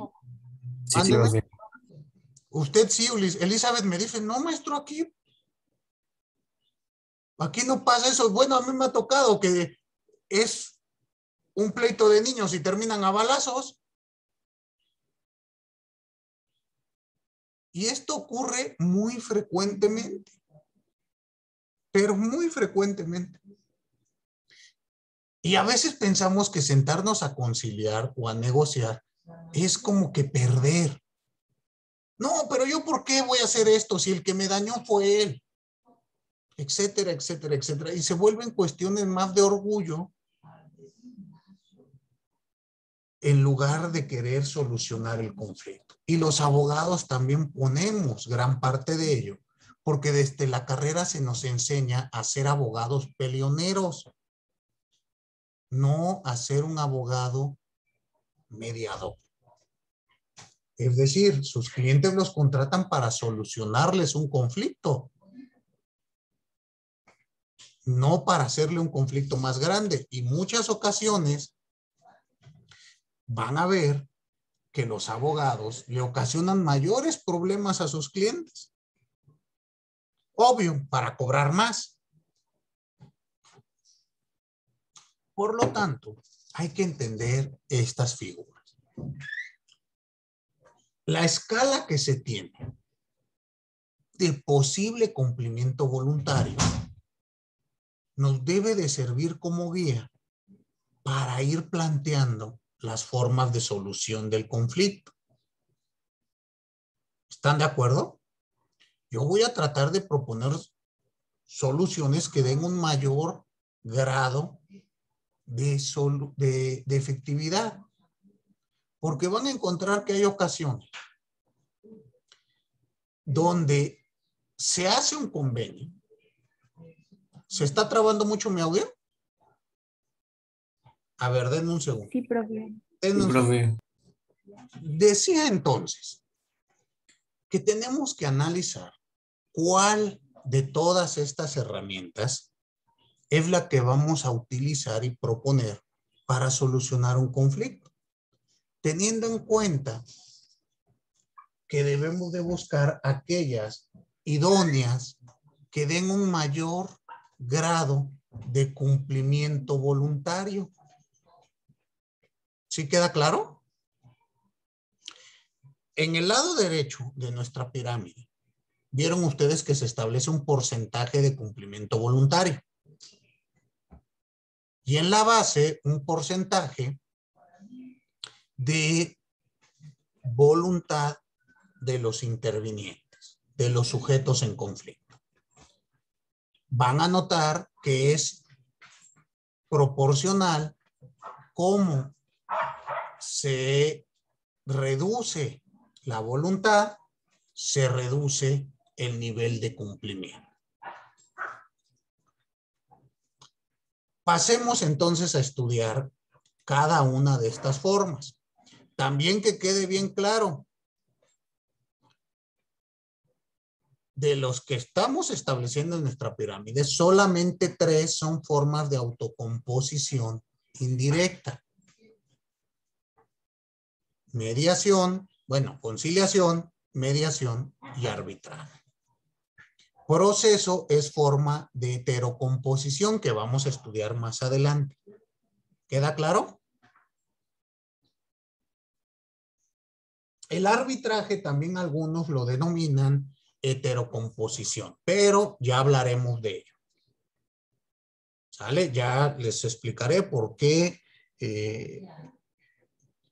Ándale. Usted sí, Elizabeth me dice, no, maestro, aquí no pasa eso. Bueno, a mí me ha tocado que es un pleito de niños y terminan a balazos. Y esto ocurre muy frecuentemente, pero muy frecuentemente. Y a veces pensamos que sentarnos a conciliar o a negociar es como que perder. No, pero yo ¿por qué voy a hacer esto si el que me dañó fue él? Etcétera, etcétera, etcétera. Y se vuelven cuestiones más de orgullo en lugar de querer solucionar el conflicto. Y los abogados también ponemos gran parte de ello, porque desde la carrera se nos enseña a ser abogados peleoneros, no a ser un abogado mediador. Es decir, sus clientes los contratan para solucionarles un conflicto, no para hacerle un conflicto más grande. Y muchas ocasiones van a ver que los abogados le ocasionan mayores problemas a sus clientes. Obvio, para cobrar más. Por lo tanto, hay que entender estas figuras. La escala que se tiene de posible cumplimiento voluntario nos debe de servir como guía para ir planteando las formas de solución del conflicto. ¿Están de acuerdo? Yo voy a tratar de proponer soluciones que den un mayor grado de efectividad, porque van a encontrar que hay ocasiones donde se hace un convenio. ¿Se está trabando mucho mi audio? A ver, denme un segundo. Sí, profe. Denme un segundo. Decía entonces que tenemos que analizar cuál de todas estas herramientas es la que vamos a utilizar y proponer para solucionar un conflicto, teniendo en cuenta que debemos de buscar aquellas idóneas que den un mayor grado de cumplimiento voluntario. ¿Sí queda claro? En el lado derecho de nuestra pirámide, vieron ustedes que se establece un porcentaje de cumplimiento voluntario. Y en la base, un porcentaje de voluntad de los intervinientes, de los sujetos en conflicto. Van a notar que es proporcional cómo se reduce la voluntad, se reduce el nivel de cumplimiento. Pasemos entonces a estudiar cada una de estas formas. También que quede bien claro, de los que estamos estableciendo en nuestra pirámide, solamente 3 son formas de autocomposición indirecta. Mediación, bueno, conciliación, mediación y arbitraje. Proceso es forma de heterocomposición que vamos a estudiar más adelante. ¿Queda claro? El arbitraje también algunos lo denominan heterocomposición, pero ya hablaremos de ello. ¿Sale? Ya les explicaré por qué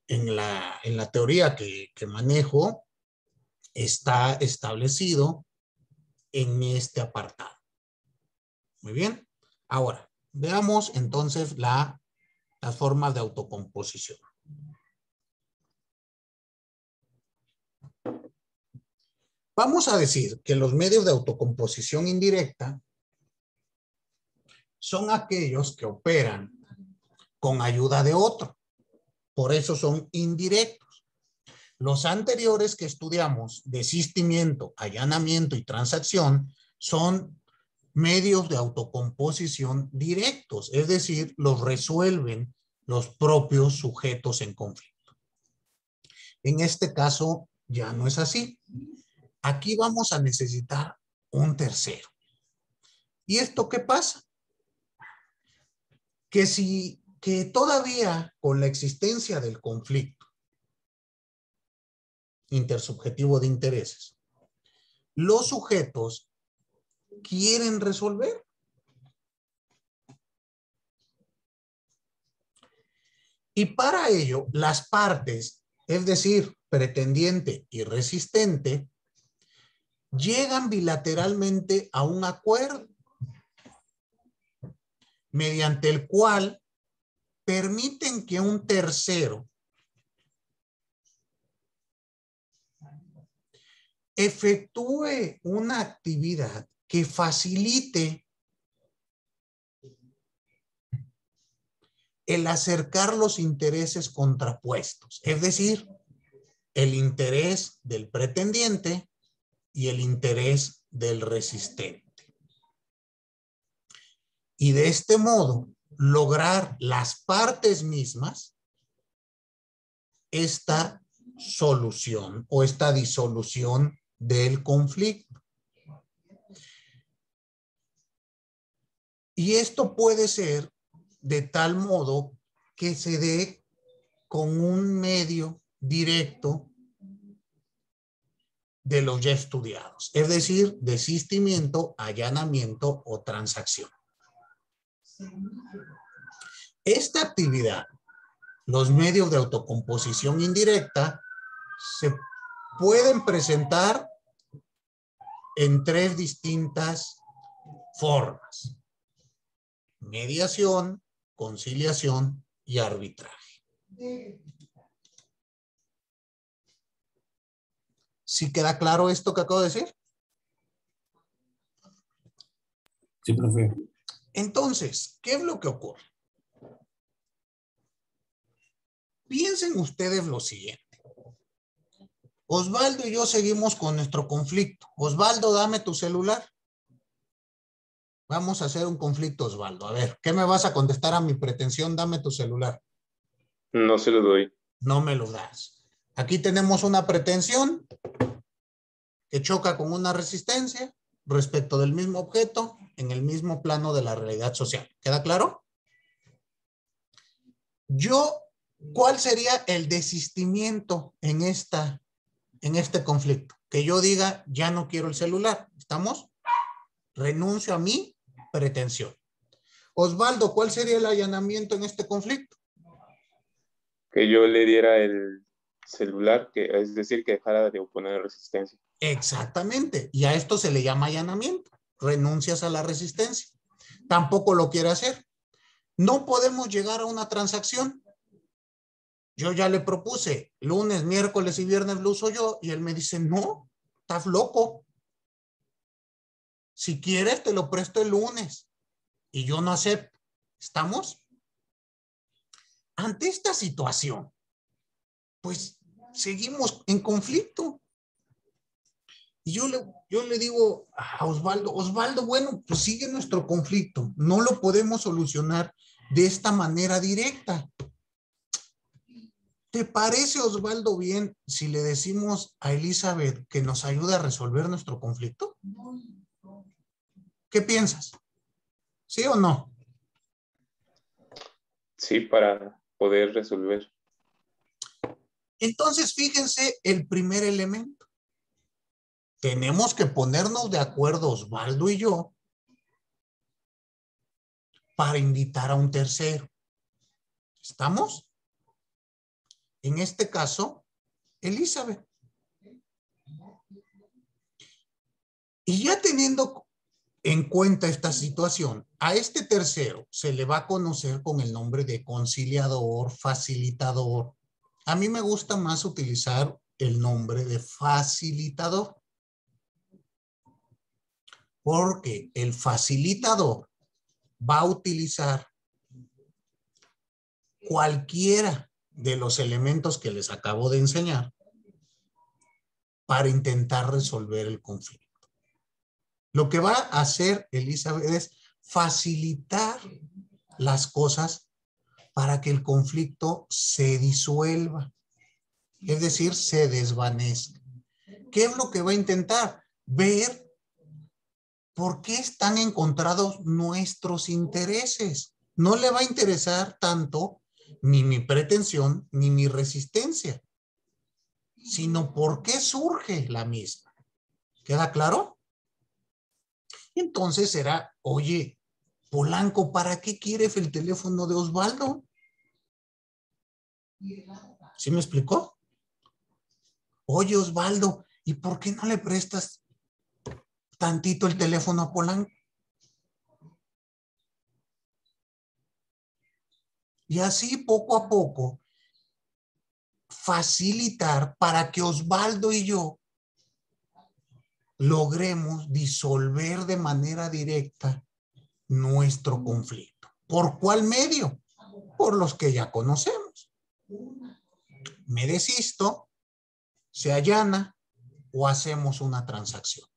en la teoría que manejo está establecido en este apartado. Muy bien. Ahora, veamos entonces las formas de autocomposición. Vamos a decir que los medios de autocomposición indirecta son aquellos que operan con ayuda de otro. Por eso son indirectos. Los anteriores que estudiamos, desistimiento, allanamiento y transacción, son medios de autocomposición directos, es decir, los resuelven los propios sujetos en conflicto. En este caso ya no es así. Aquí vamos a necesitar un tercero. ¿Y esto qué pasa? Que todavía con la existencia del conflicto intersubjetivo de intereses, los sujetos quieren resolver. Y para ello, las partes, es decir, pretendiente y resistente, llegan bilateralmente a un acuerdo mediante el cual permiten que un tercero efectúe una actividad que facilite el acercar los intereses contrapuestos, es decir, el interés del pretendiente y el interés del resistente. Y de este modo, lograr las partes mismas esta solución o esta disolución del conflicto. Y esto puede ser de tal modo que se dé con un medio directo de los ya estudiados, es decir, desistimiento, allanamiento o transacción. Esta actividad, los medios de autocomposición indirecta, se pueden presentar en 3 distintas formas: mediación, conciliación y arbitraje. ¿Sí queda claro esto que acabo de decir? Sí, profe. Entonces, ¿qué es lo que ocurre? Piensen ustedes lo siguiente. Osvaldo y yo seguimos con nuestro conflicto. Osvaldo, dame tu celular. Vamos a hacer un conflicto, Osvaldo. A ver, ¿qué me vas a contestar a mi pretensión? Dame tu celular. No se lo doy. No me lo das. Aquí tenemos una pretensión que choca con una resistencia respecto del mismo objeto en el mismo plano de la realidad social. ¿Queda claro? ¿Cuál sería el desistimiento en este conflicto? Que yo diga, ya no quiero el celular. ¿Estamos? Renuncio a mi pretensión. Osvaldo, ¿cuál sería el allanamiento en este conflicto? Que yo le diera el celular, es decir, que dejara de oponer resistencia. Exactamente. Y a esto se le llama allanamiento. Renuncias a la resistencia. Tampoco lo quiere hacer. No podemos llegar a una transacción. Yo ya le propuse lunes, miércoles y viernes lo uso yo y él me dice, no, estás loco. Si quieres te lo presto el lunes y yo no acepto. ¿Estamos? Ante esta situación, pues seguimos en conflicto. Y yo le digo a Osvaldo, Osvaldo, bueno, pues sigue nuestro conflicto. No lo podemos solucionar de esta manera directa. ¿Te parece, Osvaldo, bien si le decimos a Elizabeth que nos ayude a resolver nuestro conflicto? ¿Qué piensas? ¿Sí o no? Sí, para poder resolver. Entonces, fíjense el primer elemento. Tenemos que ponernos de acuerdo, Osvaldo y yo, para invitar a un tercero. ¿Estamos? En este caso, Elizabeth. Y ya teniendo en cuenta esta situación, a este tercero se le va a conocer con el nombre de conciliador, facilitador. A mí me gusta más utilizar el nombre de facilitador, porque el facilitador va a utilizar cualquiera de los elementos que les acabo de enseñar para intentar resolver el conflicto. Lo que va a hacer Elizabeth es facilitar las cosas para que el conflicto se disuelva, es decir, se desvanezca. ¿Qué es lo que va a intentar? Ver por qué están encontrados nuestros intereses. No le va a interesar tanto ni mi pretensión ni mi resistencia, sino por qué surge la misma. ¿Queda claro? Entonces será, oye, Polanco, ¿para qué quieres el teléfono de Osvaldo? ¿Sí me explicó? Oye, Osvaldo, ¿y por qué no le prestas tantito el teléfono a Polanco? Y así poco a poco facilitar para que Osvaldo y yo logremos disolver de manera directa nuestro conflicto. ¿Por cuál medio? Por los que ya conocemos. Me desisto, se allana o hacemos una transacción.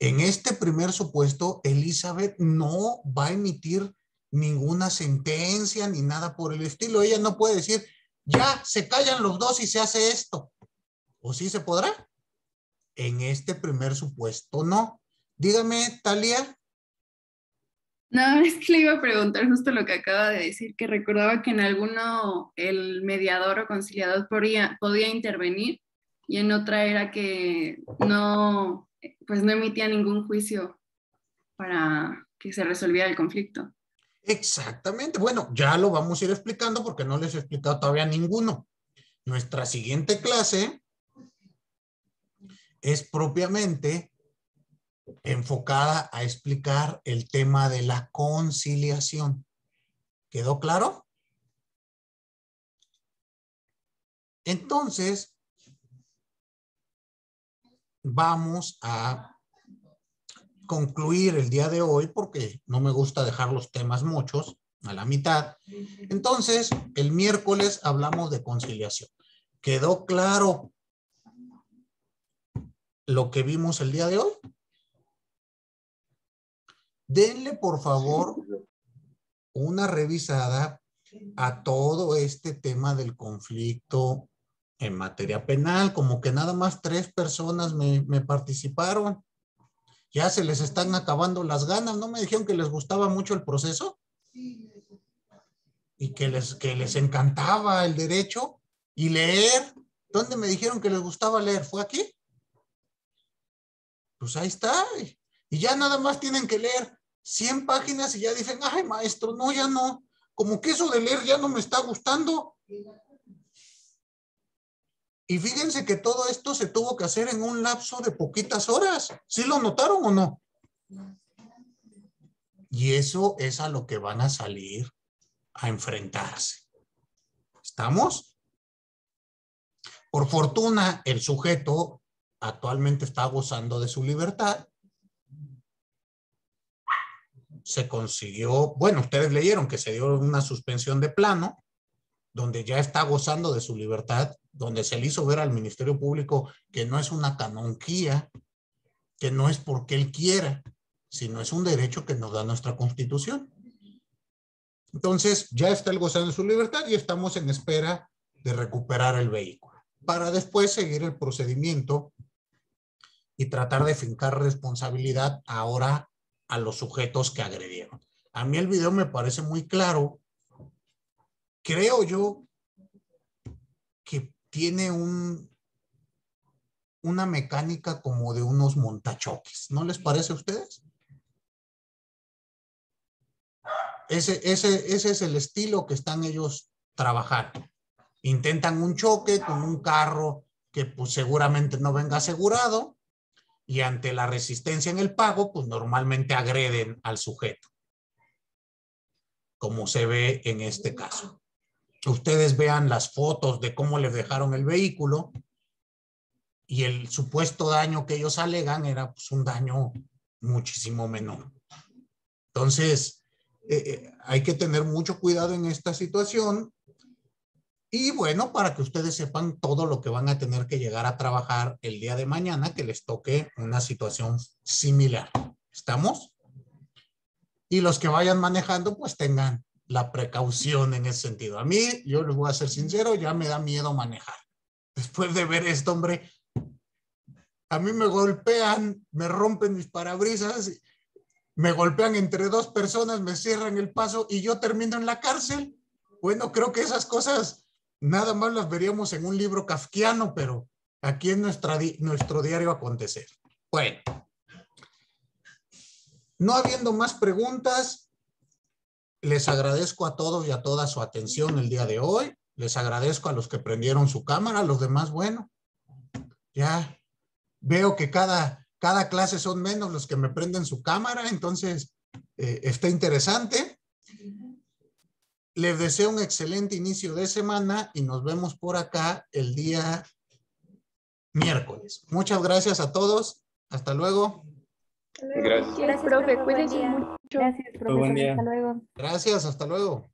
En este primer supuesto, Elizabeth no va a emitir ninguna sentencia ni nada por el estilo. Ella no puede decir, ya se callan los dos y se hace esto. ¿O sí se podrá? En este primer supuesto, no. Dígame, Talia. No, es que le iba a preguntar justo lo que acaba de decir, que recordaba que en alguno el mediador o conciliador podía intervenir y en otra era que no, pues no emitía ningún juicio para que se resolviera el conflicto. Exactamente. Bueno, ya lo vamos a ir explicando porque no les he explicado todavía ninguno. Nuestra siguiente clase es propiamente enfocada a explicar el tema de la conciliación. ¿Quedó claro? Entonces, vamos a concluir el día de hoy porque no me gusta dejar los temas muchos a la mitad. Entonces, el miércoles hablamos de conciliación. ¿Quedó claro lo que vimos el día de hoy? Denle, por favor, una revisada a todo este tema del conflicto en materia penal. Como que nada más 3 personas me participaron. Ya se les están acabando las ganas. ¿No me dijeron que les gustaba mucho el proceso? Y que les encantaba el derecho y leer. ¿Dónde me dijeron que les gustaba leer? ¿Fue aquí? Pues ahí está. Y ya nada más tienen que leer 100 páginas y ya dicen, ay, maestro, no, ya no. Como que eso de leer ya no me está gustando. Y fíjense que todo esto se tuvo que hacer en un lapso de poquitas horas. ¿Sí lo notaron o no? Y eso es a lo que van a salir a enfrentarse. ¿Estamos? Por fortuna, el sujeto actualmente está gozando de su libertad. se consiguió, bueno, ustedes leyeron que se dio una suspensión de plano, donde ya está gozando de su libertad, donde se le hizo ver al Ministerio Público que no es una canonjía, que no es porque él quiera, sino es un derecho que nos da nuestra Constitución. Entonces, ya está él gozando de su libertad y estamos en espera de recuperar el vehículo, para después seguir el procedimiento y tratar de fincar responsabilidad ahora a los sujetos que agredieron. A mí el video me parece muy claro. Creo yo que tiene una mecánica como de unos montachoques. ¿No les parece a ustedes? Ese es el estilo que están ellos trabajando. Intentan un choque con un carro que pues seguramente no venga asegurado y ante la resistencia en el pago, pues normalmente agreden al sujeto, como se ve en este caso. Ustedes vean las fotos de cómo les dejaron el vehículo y el supuesto daño que ellos alegan era pues un daño muchísimo menor. Entonces, hay que tener mucho cuidado en esta situación y bueno, para que ustedes sepan todo lo que van a tener que llegar a trabajar el día de mañana que les toque una situación similar. ¿Estamos? Y los que vayan manejando pues tengan la precaución en ese sentido. A mí, yo les voy a ser sincero, ya me da miedo manejar. Después de ver esto, hombre, a mí me golpean, me rompen mis parabrisas, me golpean entre dos personas, me cierran el paso y yo termino en la cárcel. Bueno, creo que esas cosas nada más las veríamos en un libro kafkiano, pero aquí en nuestro diario acontecer. Bueno, no habiendo más preguntas, les agradezco a todos y a todas su atención el día de hoy. Les agradezco a los que prendieron su cámara, a los demás, bueno, ya veo que cada clase son menos los que me prenden su cámara, entonces está interesante. Les deseo un excelente inicio de semana y nos vemos por acá el día miércoles. Muchas gracias a todos. Hasta luego. Gracias. Gracias, profe. Cuídense mucho. Gracias, profesor. Buen día. Hasta luego. Gracias, hasta luego.